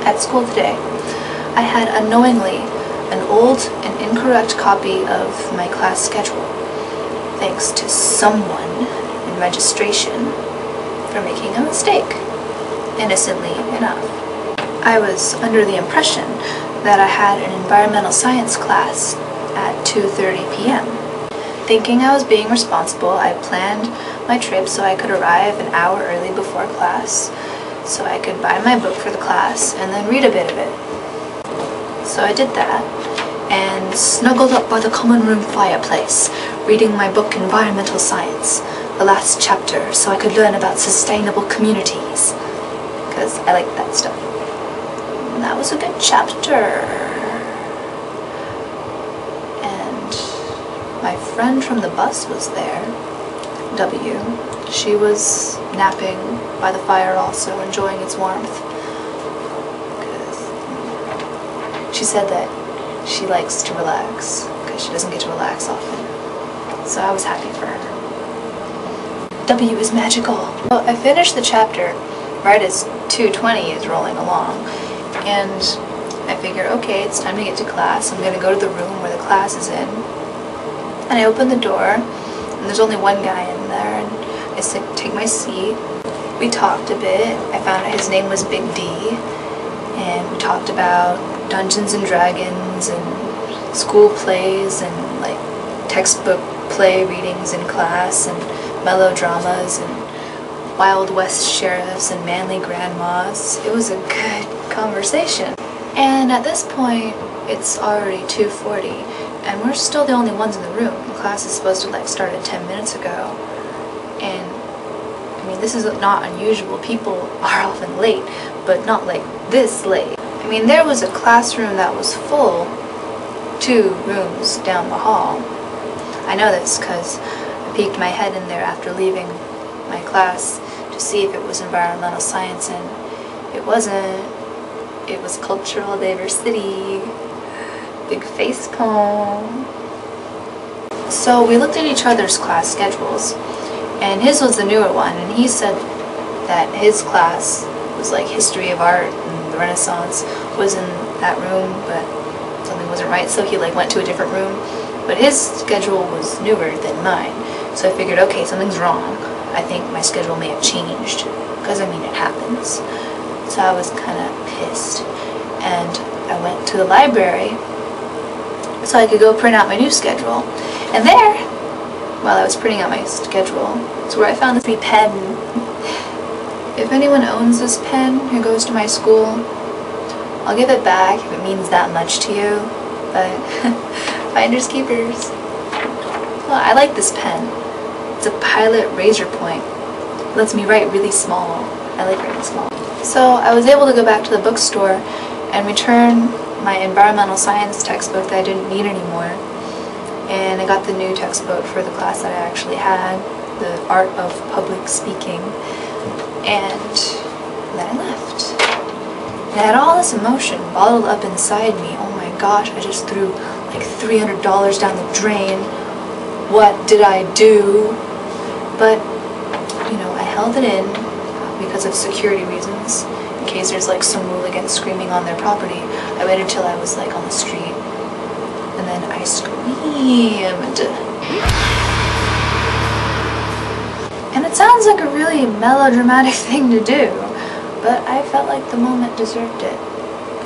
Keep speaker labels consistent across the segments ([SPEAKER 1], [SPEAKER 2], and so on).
[SPEAKER 1] at school today, I had unknowingly an old and incorrect copy of my class schedule, thanks to someone in registration for making a mistake, innocently enough. I was under the impression that I had an environmental science class at 2:30 p.m. Thinking I was being responsible, I planned my trip so I could arrive an hour early before class, so I could buy my book for the class and then read a bit of it. So I did that, and snuggled up by the common room fireplace, reading my book Environmental Science, the last chapter, so I could learn about sustainable communities, because I like that stuff. And that was a good chapter. And my friend from the bus was there, W. She was napping by the fire also, enjoying its warmth. She said that she likes to relax, because she doesn't get to relax often. So I was happy for her. W is magical. Well, I finished the chapter right as 2:20 is rolling along, and I figure, okay, it's time to get to class. I'm going to go to the room where the class is in. And I open the door, and there's only one guy in there, and I take my seat. We talked a bit. I found out his name was Big D, and we talked about Dungeons and Dragons and school plays and like textbook play readings in class and melodramas and Wild West sheriffs and manly grandmas. It was a good conversation. And at this point, it's already 2:40, and we're still the only ones in the room. The class is supposed to like start at 10 minutes ago. And I mean, this is not unusual. People are often late, but not like this late. I mean, there was a classroom that was full 2 rooms down the hall. I know this because I peeked my head in there after leaving my class to see if it was environmental science, and it wasn't. It was cultural diversity. Big face comb. So we looked at each other's class schedules, and his was the newer one, and he said that his class was like history of art and the Renaissance was in that room, but something wasn't right, so he like went to a different room. But his schedule was newer than mine, so I figured, okay, something's wrong. I think my schedule may have changed, because I mean, it happens. So I was kind of pissed, and I went to the library so I could go print out my new schedule. And there, while I was printing out my schedule, is where I found this pen. If anyone owns this pen who goes to my school, I'll give it back if it means that much to you, but finders keepers. Well, I like this pen. It's a Pilot Razor Point. It lets me write really small. I like writing small. So I was able to go back to the bookstore and return my environmental science textbook that I didn't need anymore. And I got the new textbook for the class that I actually had, the Art of Public Speaking. And then I left. And I had all this emotion bottled up inside me. Oh my gosh, I just threw like $300 down the drain. What did I do? But, you know, I held it in because of security reasons. In case there's like some rule against screaming on their property. I waited till I was like on the street. And then I screamed. And it sounds like a really melodramatic thing to do, but I felt like the moment deserved it.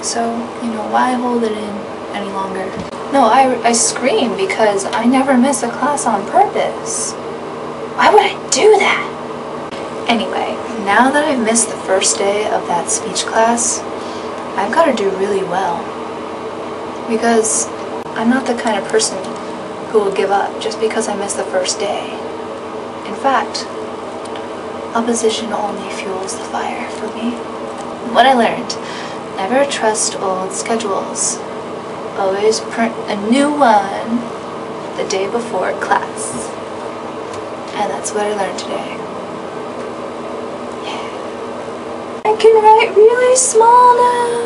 [SPEAKER 1] So, you know, why hold it in any longer? No, I scream because I never miss a class on purpose. Why would I do that? Anyway, now that I've missed the first day of that speech class, I've got to do really well. Because I'm not the kind of person who will give up just because I missed the first day. In fact, opposition only fuels the fire for me. What I learned, never trust old schedules. Always print a new one the day before class. And that's what I learned today. Yeah. I can write really small now.